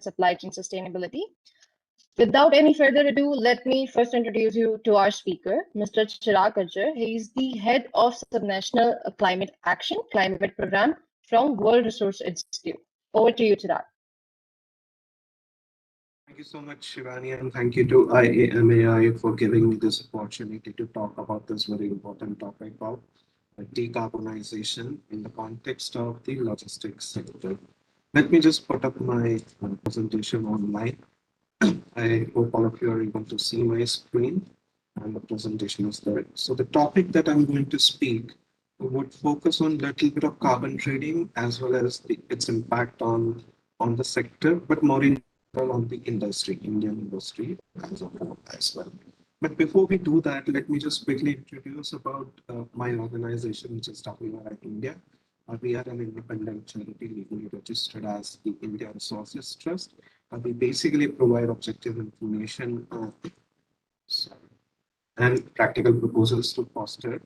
supply chain sustainability. Without any further ado, let me first introduce you to our speaker, Mr. Chirag Gajjar. He is the head of Subnational Climate Action Climate Program from World Resource Institute. Over to you, Chirag. Thank you so much, Shivani, and thank you to IAMAI for giving me this opportunity to talk about this very important topic of decarbonization in the context of the logistics sector. Let me just put up my presentation online. I hope all of you are able to see my screen and the presentation is there. So the topic that I'm going to speak would focus on little bit of carbon trading as well as its impact on the sector, but more in general on the industry, Indian industry as a whole as well. But before we do that, let me just quickly introduce about my organization, which is WRI India. We are an independent charity legally registered as the India Resources Trust. We basically provide objective information and practical proposals to foster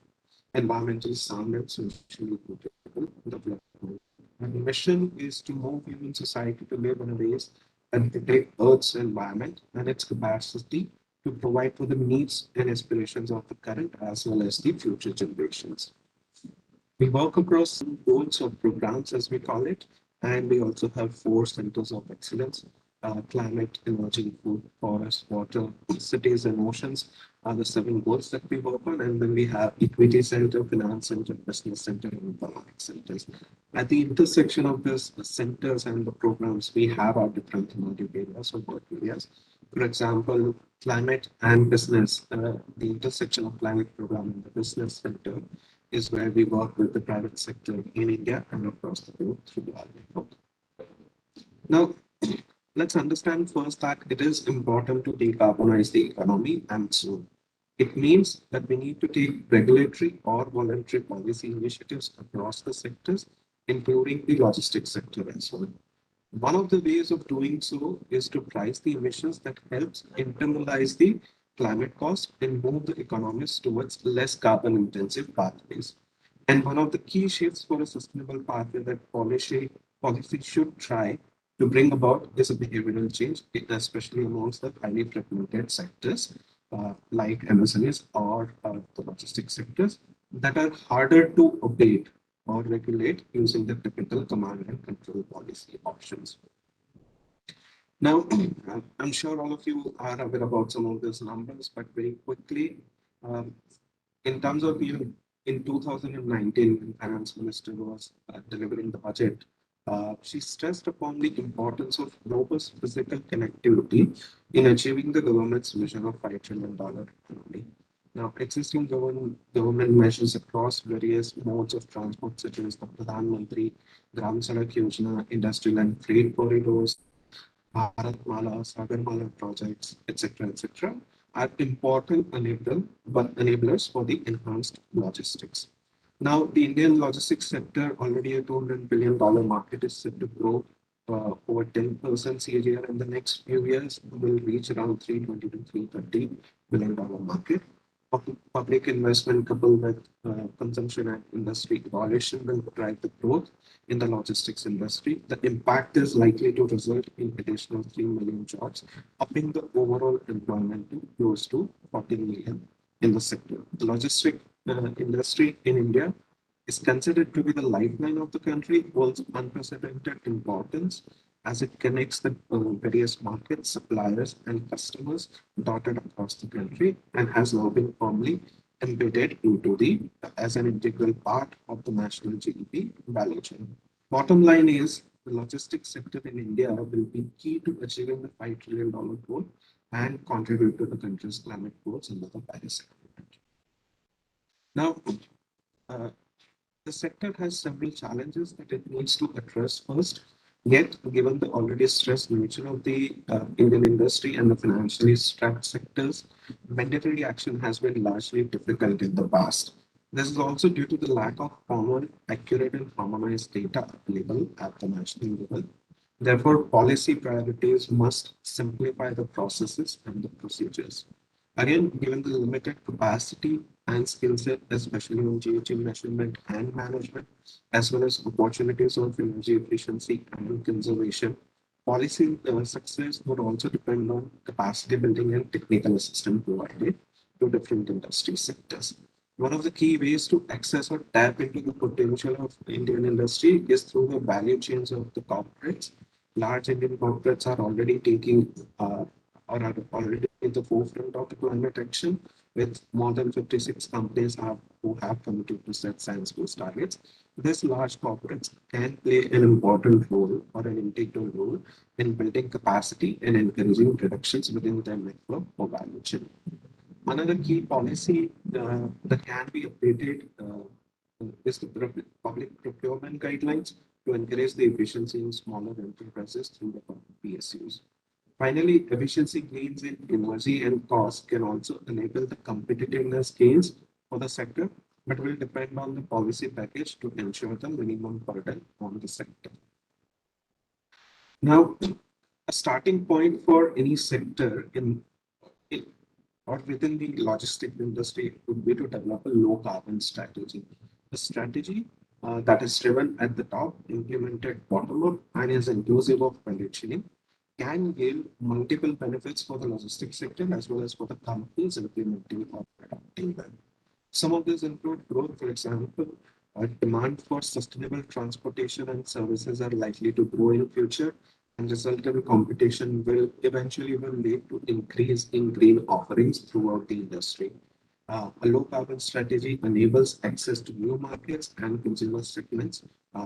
environmental sound and socially equitable development. Our mission is to move human society to live in a ways that protect Earth's environment and its capacity to provide for the needs and aspirations of the current as well as the future generations. We work across goals or programs, as we call it, and we also have four centers of excellence: climate, emerging food, forest, water, cities, and oceans are the seven goals that we work on. And then we have equity center, finance center, business center, and economic centers. At the intersection of these centers and the programs, we have our different thematic areas or work areas. For example, climate and business, the intersection of climate program and the business sector is where we work with the private sector in India and across the globe through our network. Now, let's understand first that it is important to decarbonize the economy and soon. It means that we need to take regulatory or voluntary policy initiatives across the sectors, including the logistics sector as well. One of the ways of doing so is to price the emissions that helps internalize the climate cost and move the economies towards less carbon intensive pathways. And one of the key shifts for a sustainable pathway that policy should try to bring about is a behavioral change, especially amongst the highly fragmented sectors like MSMEs or the logistics sectors that are harder to abate or regulate using the typical command and control policy options. Now, I'm sure all of you are aware about some of these numbers, but very quickly, um, in terms of in 2019, when Finance Minister was delivering the budget, she stressed upon the importance of robust physical connectivity in achieving the government's vision of $5 trillion economy. Now, existing government measures across various modes of transport, such as the Pradhan Mantri Gram Sadak Yojana, industrial and freight corridors, Bharatmala, Sagarmala projects, etc., are important enablers for the enhanced logistics. Now, the Indian logistics sector, already a $200 billion market, is set to grow over 10% CAGR in the next few years, will reach around 320 to $330 billion market. Public investment coupled with consumption and industry evolution will drive the growth in the logistics industry. The impact is likely to result in additional 3 million jobs, upping the overall employment to close to 40 million in the sector. The logistics industry in India is considered to be the lifeline of the country, holds unprecedented importance as it connects the various markets, suppliers, and customers dotted across the country, and has now been firmly embedded into the as an integral part of the national GDP value chain. Bottom line is the logistics sector in India will be key to achieving the $5 trillion goal and contribute to the country's climate goals under the Paris Agreement. Now, uh, the sector has several challenges that it needs to address first. Yet, given the already stressed nature of the Indian industry and the financially strapped sectors, mandatory action has been largely difficult in the past. This is also due to the lack of common, accurate, and harmonized data available at the national level. Therefore, policy priorities must simplify the processes and the procedures. Again, given the limited capacity and skill set, especially on GHG measurement and management, as well as opportunities of energy efficiency and conservation, Policy success would also depend on capacity building and technical assistance provided to different industry sectors. One of the key ways to access or tap into the potential of Indian industry is through the value chains of the corporates. Large Indian corporates are already taking or are already in the forefront of the climate action, with more than 56 companies who have committed to set science-based targets. These large corporates can play an important role or an integral role in building capacity and encouraging reductions within their network or value chain. Another key policy that can be updated is the public procurement guidelines to encourage the efficiency in smaller enterprises through the PSUs. Finally, efficiency gains in energy and cost can also enable the competitiveness gains for the sector, but will depend on the policy package to ensure the minimum burden on the sector. Now, a starting point for any sector in or within the logistics industry would be to develop a low carbon strategy. A strategy that is driven at the top, implemented bottom up, and is inclusive of value chain can yield multiple benefits for the logistics sector as well as for the companies implementing or adopting them. Some of these include growth, for example, demand for sustainable transportation and services are likely to grow in future, and resultant competition will eventually will lead to increase in green offerings throughout the industry. A low carbon strategy enables access to new markets and consumer segments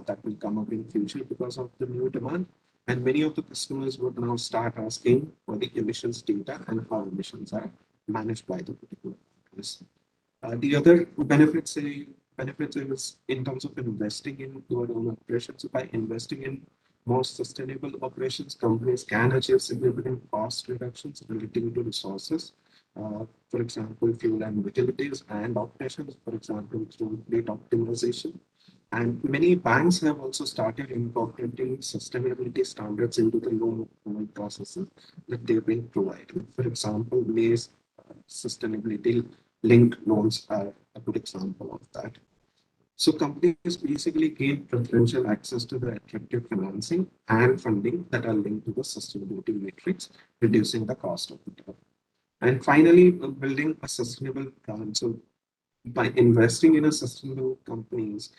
that will come up in future because of the new demand. And many of the customers would now start asking for the emissions data and how emissions are managed by the particular companies. The other benefits is in terms of investing in your own operations. So by investing in more sustainable operations, companies can achieve significant cost reductions relating to resources. For example, fuel and utilities and operations, for example, through fleet optimization. And many banks have also started incorporating sustainability standards into the loan approval processes that they've been providing. For example, May's sustainability linked loans are a good example of that. So companies basically gain preferential access to the attractive financing and funding that are linked to the sustainability matrix, reducing the cost of the debt. And finally, building a sustainable plan. So by investing in a sustainable companies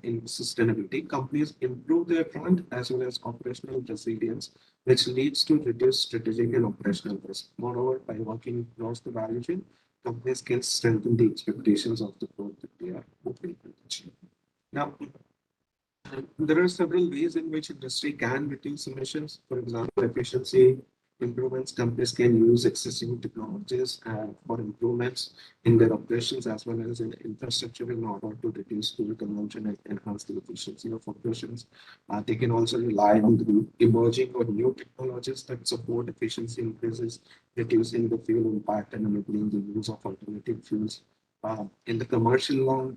in sustainability, companies improve their brand as well as operational resilience, which leads to reduced strategic and operational risk. Moreover, by working across the value chain, companies can strengthen the expectations of the growth that they are hoping to achieve. Now, there are several ways in which industry can reduce emissions. For example, efficiency improvements. Companies can use existing technologies for improvements in their operations as well as in infrastructure in order to reduce fuel consumption and enhance the efficiency of operations. They can also rely on the emerging or new technologies that support efficiency increases, reducing the fuel impact and enabling the use of alternative fuels in the commercial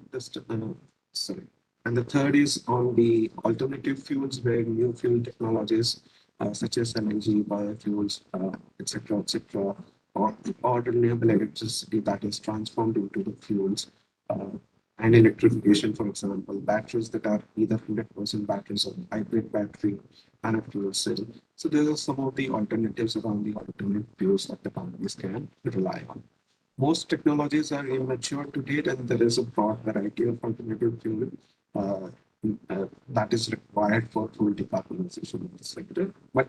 sorry, and the third is on the alternative fuels, where new fuel technologies such as LNG, biofuels, etc., or renewable electricity that is transformed into the fuels, uh, and electrification, for example, batteries that are either 100% batteries or hybrid battery and a fuel cell. So these are some of the alternatives around the alternate fuels that the companies can rely on. Most technologies are immature to date, and there is a broad variety of alternative fuel uh, that is required for full decarbonization of the sector, but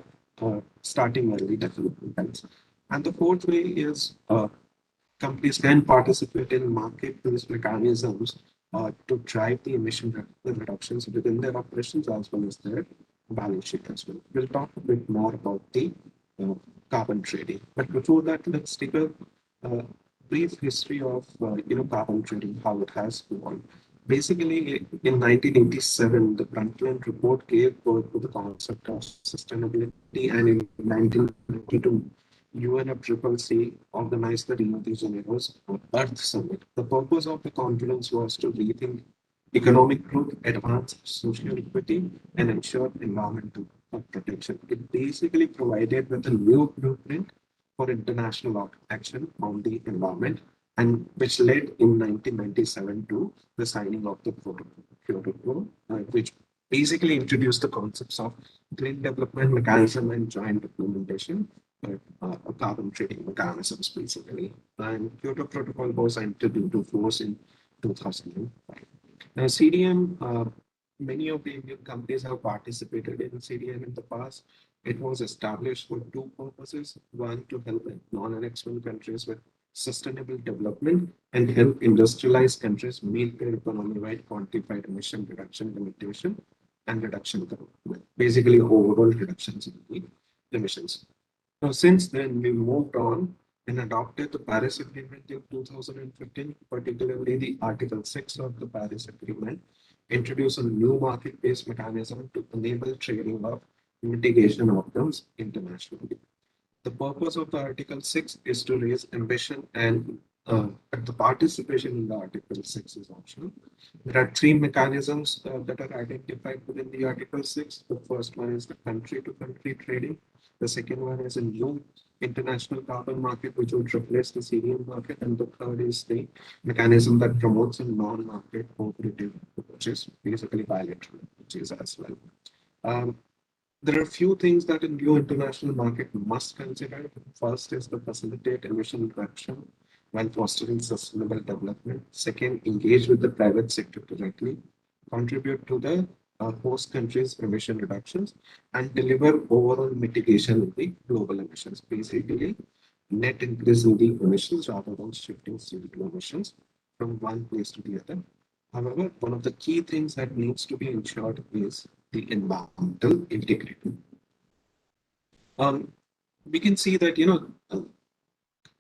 starting early definitely helps. And the fourth way is companies can participate in market-based mechanisms to drive the reductions within their operations as well as their balance sheet as well. We'll talk a bit more about the uh, carbon trading. But before that, let's take a uh, brief history of carbon trading, how it has evolved. Basically, in 1987, the Brundtland report gave birth to the concept of sustainability, and in 1992, UNFCCC organized the Rio de Janeiro's Earth Summit. The purpose of the conference was to rethink economic growth, advance social equity, and ensure environmental protection. It basically provided with a new blueprint for international action on the environment, and which led in 1997 to the signing of the Kyoto Protocol, which basically introduced the concepts of green development mechanism and joint implementation, a carbon trading mechanisms basically. And Kyoto Protocol was entered into force in 2005. Now, CDM, many of the Indian companies have participated in CDM in the past. It was established for two purposes. One, to help non-exporting countries with sustainable development and help industrialized countries meet their economy-wide quantified emission reduction limitation and reduction goal. Basically, overall reductions in the emissions. Now, since then, we moved on and adopted the Paris Agreement in 2015, particularly the Article 6 of the Paris Agreement, introduced a new market-based mechanism to enable trading of mitigation outcomes internationally. The purpose of the Article 6 is to raise ambition and the participation in the Article 6 is optional. There are three mechanisms that are identified within the Article 6. The first one is the country to country trading. The second one is a new international carbon market, which would replace the CDM market. And the third is the mechanism that promotes a non-market cooperative, which is basically bilateral, which is as well. Um, there are a few things that a new international market must consider. First is to facilitate emission reduction while fostering sustainable development. Second, engage with the private sector directly, contribute to the host countries' emission reductions, and deliver overall mitigation of the global emissions. Basically, net increase in the emissions rather than shifting CO2 emissions from one place to the other. However, one of the key things that needs to be ensured is the environmental integrity. Um, we can see that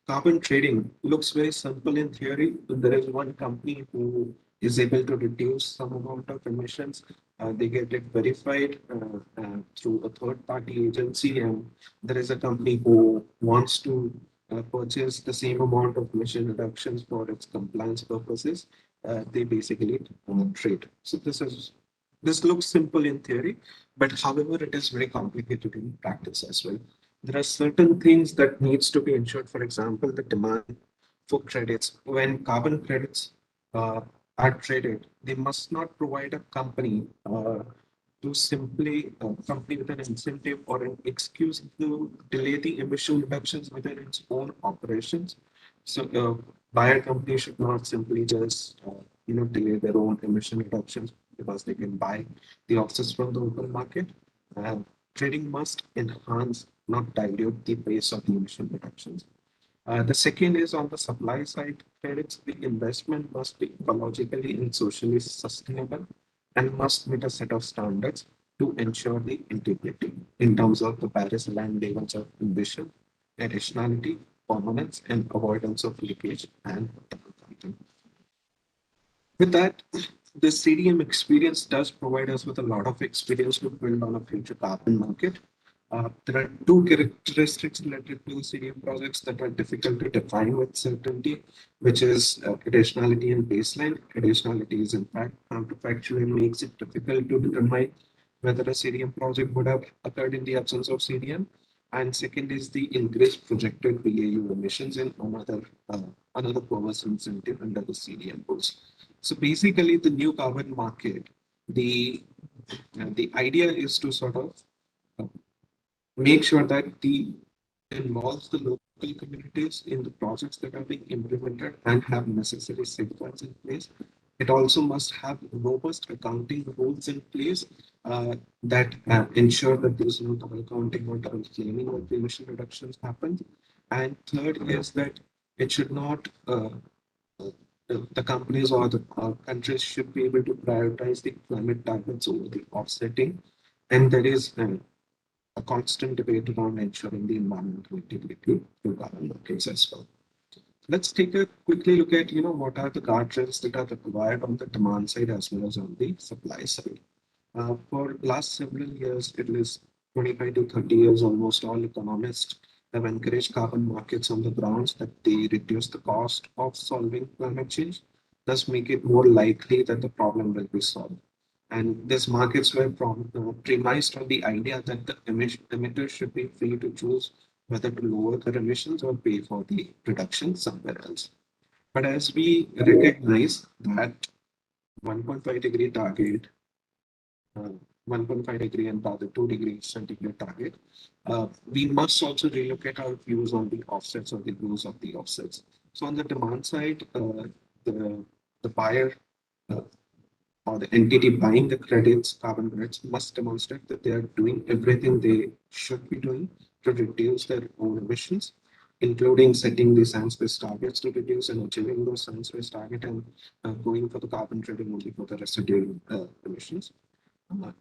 carbon trading looks very simple in theory. There is one company who is able to reduce some amount of emissions. They get it verified through a third party agency, and there is a company who wants to purchase the same amount of emission reductions for its compliance purposes. They basically trade. So this looks simple in theory, but however, it is very complicated in practice as well. There are certain things that needs to be ensured. For example, the demand for credits. When carbon credits are traded, they must not provide a company to simply company with an incentive or an excuse to delay the emission reductions within its own operations. So, buyer companies should not simply just delay their own emission reductions because they can buy the offsets from the open market. Uh, Trading must enhance, not dilute the pace of the emission reductions. The second is on the supply side credits. The investment must be ecologically and socially sustainable and must meet a set of standards to ensure the integrity in terms of the Paris aligned levels of ambition, additionality, permanence, and avoidance of leakage and double counting. With that, the CDM experience does provide us with a lot of experience to build on a future carbon market. There are two characteristics related to CDM projects that are difficult to define with certainty, which is additionality and baseline. Additionality is in fact counterfactual and makes it difficult to determine whether a CDM project would have occurred in the absence of CDM. And second is the increased projected BAU emissions in another purpose incentive under the CDM rules. So basically, the new carbon market, the idea is to sort of uh, make sure that the involves the local communities in the projects that are being implemented and have necessary safeguards in place. It also must have robust accounting rules in place that ensure that there is no double accounting or double claiming of the emission reductions happen. And third is that it should not the companies or the countries should be able to prioritize the climate targets over the offsetting. And there is a constant debate around ensuring the environmental integrity through carbon markets as well. Let's take a quickly look at what are the guardrails that are required on the demand side as well as on the supply side. For last several years, at least 25 to 30 years, almost all economists have encouraged carbon markets on the grounds that they reduce the cost of solving climate change, thus make it more likely that the problem will be solved. And these markets were premised on the idea that the emitters should be free to choose whether to lower their emissions or pay for the reduction somewhere else. But as we recognize that 1.5 degree target uh, 1.5-degree and rather 2-degree centigrade target, we must also relocate our views on the offsets or the views of the offsets. So on the demand side, the the buyer uh, or the entity buying the credits, carbon credits, must demonstrate that they are doing everything they should be doing to reduce their own emissions, including setting the science-based targets to reduce and achieving those science-based target and going for the carbon trading only for the residual emissions.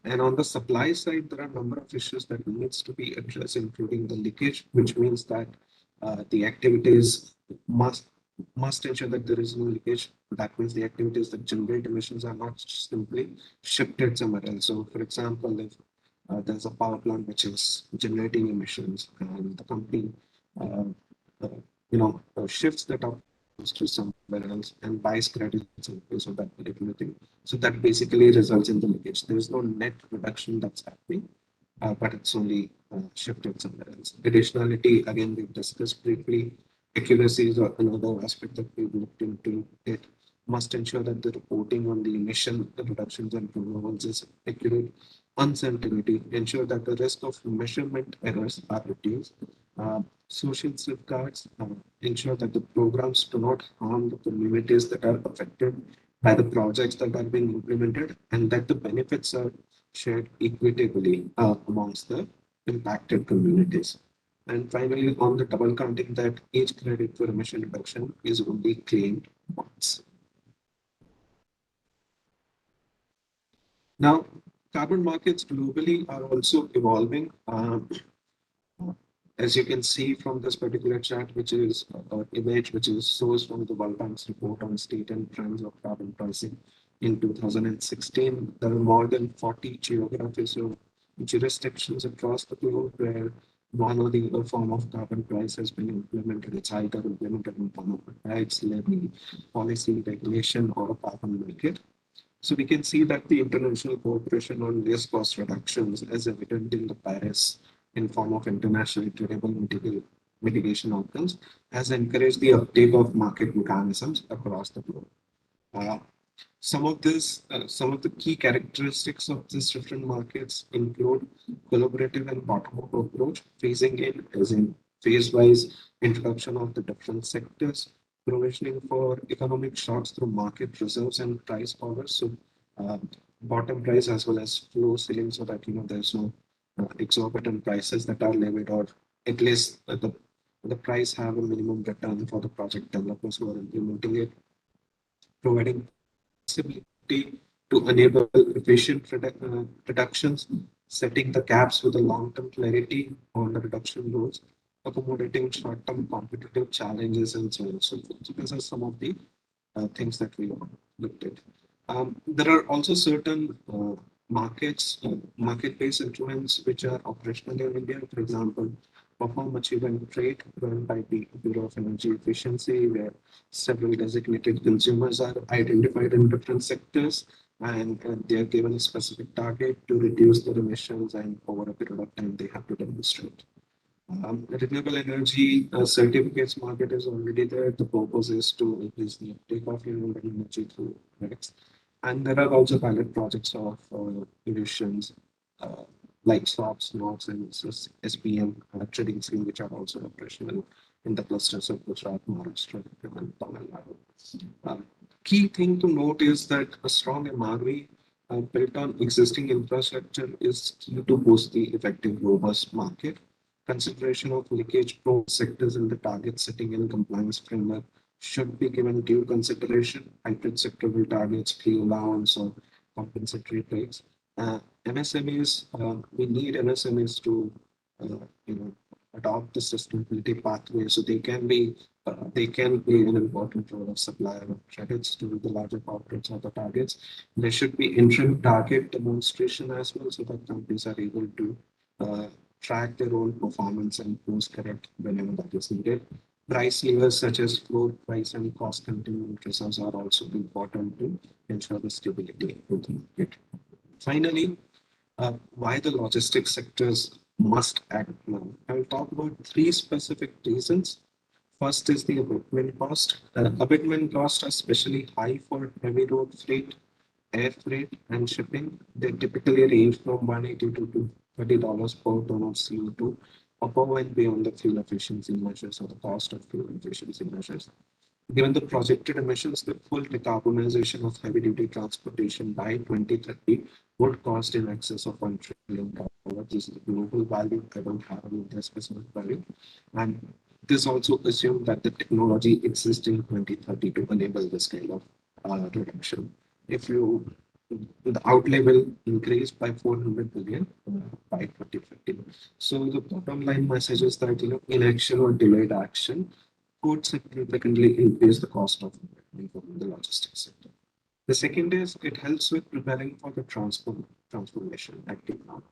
And on the supply side, there are a number of issues that needs to be addressed, including the leakage, which means that the activities must must ensure that there is no leakage. That means the activities that generate emissions are not simply shifted somewhere else. So, for example, if there's a power plant which is generating emissions, and the company, uh, uh, shifts that operations to somewhere else and buys credits in place of that particular thing. So that basically results in the leakage. There is no net reduction that's happening, but it's only shifted somewhere else. Additionality, again, we've discussed briefly. Accuracy is another aspect that we've looked into. It must ensure that the reporting on the emission reductions and removals is accurate. Uncertainty, ensure that the risk of measurement errors are reduced. Social safeguards, ensure that the programs do not harm the communities that are affected by the projects that are being implemented, and that the benefits are shared equitably amongst the impacted communities. And finally, on the double counting, that each credit for emission reduction is only claimed once. Now, carbon markets globally are also evolving. As you can see from this particular chart, which is an image which is sourced from the World Bank's report on state and trends of carbon pricing in 2016, there are more than 40 geographies or jurisdictions across the globe where one or the other form of carbon price has been implemented. It's either implemented in form of a tax, levy, policy, regulation, or a carbon market. So we can see that the international cooperation on risk cost reductions, as evident in the Paris in form of international tradable mitigation outcomes, has encouraged the uptake of market mechanisms across the globe. Uh, some of the key characteristics of these different markets include collaborative and bottom-up approach, phasing in as in phase-wise introduction of the different sectors, provisioning for economic shocks through market reserves and price powers. So, uh, bottom price as well as floor ceiling, so that there's no exorbitant prices that are levied, or at least the price have a minimum return for the project developers who are implementing it, providing flexibility to enable efficient reductions, setting the caps with a long-term clarity on the reduction goals, accommodating short-term competitive challenges, and so on and so forth. So these are some of the things that we looked at. There are also certain market-based instruments which are operational in India. For example, perform, achieve, and trade run by the Bureau of Energy Efficiency, where several designated consumers are identified in different sectors, and they are given a specific target to reduce their emissions, and over a period of time they have to demonstrate. Renewable energy certificates market is already there. The purpose is to increase the uptake of renewable energy through credits. And there are also pilot projects of emissions uh, like SOPs, NOx, and SPM trading scheme, which are also operational in the clusters of Gujarat, Maharashtra, and Tamil Nadu. Key thing to note is that a strong MRV built on existing infrastructure is key to boost the effective, robust market. Consideration of leakage-prone sectors in the target setting and compliance framework should be given due consideration. Hybrid sectoral targets, free allowance, or compensatory rates. MSMEs, we need MSMEs to, you know, adopt the sustainability pathway, so they can play an important role of supplier of credits to the larger corporates or the targets. There should be interim target demonstration as well, so that companies are able to uh, track their own performance and course correct whenever that is needed. Price levers such as floor price and cost containment reserves are also important to ensure the stability of the market. Finally, why the logistics sectors must act now. I will talk about three specific reasons. First is the abutment cost. Abutment costs are especially high for heavy road freight, air freight and shipping, they typically range from $182 to $30 per ton of CO2 above and beyond the fuel efficiency measures or the cost of fuel efficiency measures. Given the projected emissions, the full decarbonization of heavy-duty transportation by 2030 would cost in excess of $1 trillion. This is a global value. I don't have any specific value. And this also assumes that the technology exists in 2030 to enable this kind of reduction. If you the outlay will increase by 400 billion by 2050. So the bottom line message is that inaction or delayed action could significantly increase the cost of the logistics sector. The second is it helps with preparing for the transformation active now.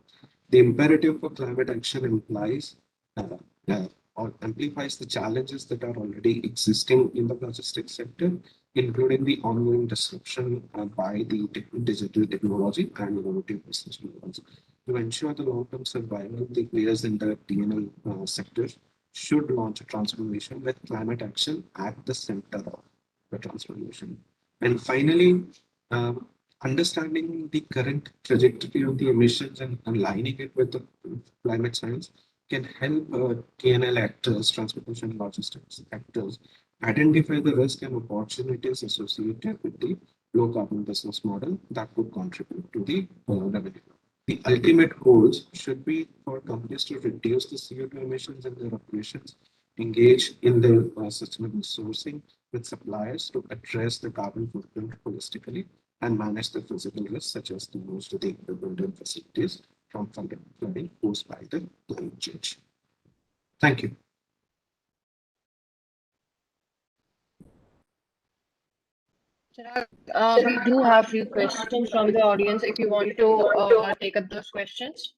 The imperative for climate action implies uh, uh, or amplifies the challenges that are already existing in the logistics sector, including the ongoing disruption by the digital technology and innovative business models. To ensure the long-term survival, the players in the TNL sector should launch a transformation with climate action at the center of the transformation. And finally, um, understanding the current trajectory of the emissions and aligning it with the climate science can help TNL actors, transportation and logistics actors, identify the risk and opportunities associated with the low carbon business model that could contribute to the revenue. The ultimate goals should be for companies to reduce the CO2 emissions in their operations, engage in the sustainable sourcing with suppliers to address the carbon footprint holistically, and manage the physical risks such as the use of the equipment and facilities from flooding caused by the climate change. Thank you. Chirag, we do have few questions from the audience if you want to take up those questions.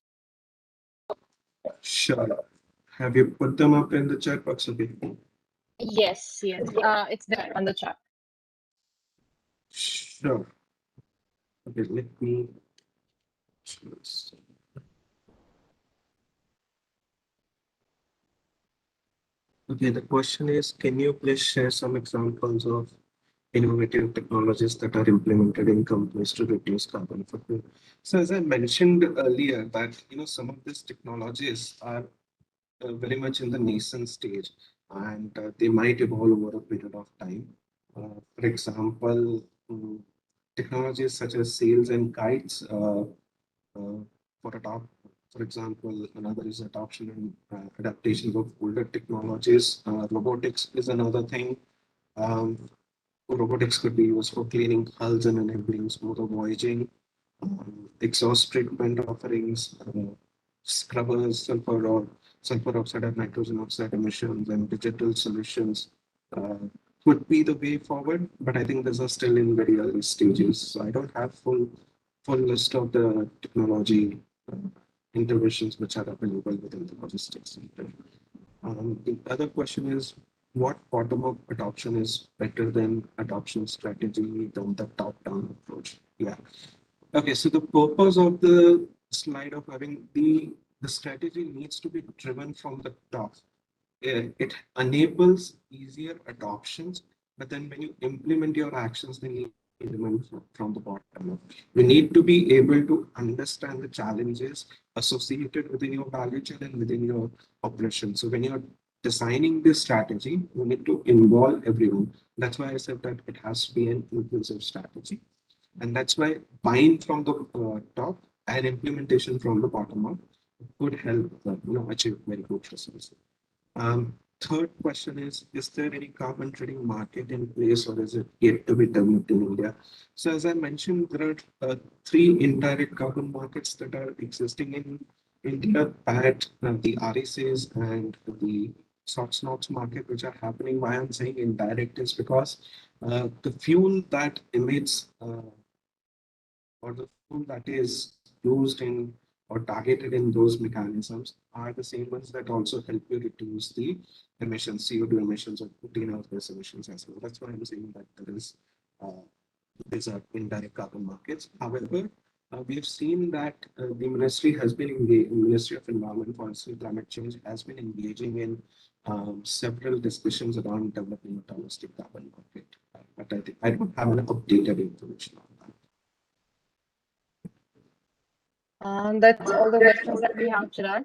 Sure. Have you put them up in the chat box? Okay. Yes, yes. It's there on the chat. Sure. Okay, let me choose. Okay, the question is, can you please share some examples of innovative technologies that are implemented in companies to reduce carbon footprint? So as I mentioned earlier that, some of these technologies are very much in the nascent stage and they might evolve over a period of time. For example, technologies such as sails and kites uh, for adopt. For example, another is adoption and adaptation of older technologies. Robotics is another thing. Um, Robotics could be used for cleaning hulls and enabling smoother voyaging. Exhaust treatment offerings, scrubbers, sulfur oxide and nitrogen oxide emissions, and digital solutions uh, would be the way forward. But I think these are still in very early stages. So I don't have full list of the technology uh, interventions which are available within the logistics sector. The other question is, what bottom-up adoption is better than adoption strategy than the top-down approach? Yeah. Okay, so the purpose of the slide of having the strategy needs to be driven from the top. It enables easier adoptions, but then when you implement your actions, they need to implement from the bottom up. You need to be able to understand the challenges associated within your value chain and within your operation. So when you're designing this strategy, you need to involve everyone. That's why I said that it has to be an inclusive strategy. And that's why buying from the top and implementation from the bottom up could help achieve very good results. Third question is there any carbon trading market in place or is it yet to be developed in India? So as I mentioned, there are three indirect carbon markets that are existing in India, that the RECs and the SOX market, which are happening. Why I'm saying indirect is because the fuel that emits or the fuel that is used in or targeted in those mechanisms are the same ones that also help you reduce the emissions, CO2 emissions or greenhouse gas emissions as well. That's why I'm saying that uh, these are indirect carbon markets. However, we've seen that the ministry has been engaged, Ministry of Environment, Forestry, and Climate Change has been engaging in several discussions around developing a domestic carbon market. But I think I don't have an updated information on that. That's all the questions that we have, Chirag.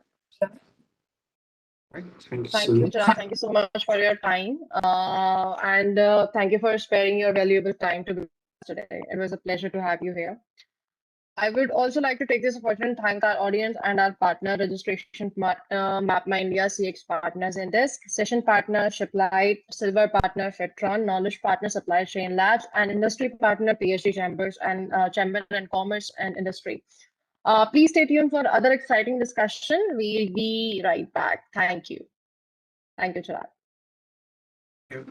Right? Thank you Thank so you, much. Chirag. Thank you so much for your time. And thank you for sparing your valuable time to be with us today. It was a pleasure to have you here. I would also like to take this opportunity to thank our audience and our partner registration Map My India CX partners in this session partner Shiplight, Silver partner Fitron, Knowledge partner Supply Chain Labs, and industry partner PhD Chambers and Chamber and Commerce and Industry. Please stay tuned for other exciting discussion. We'll be right back. Thank you. Thank you, Chirag. Yeah.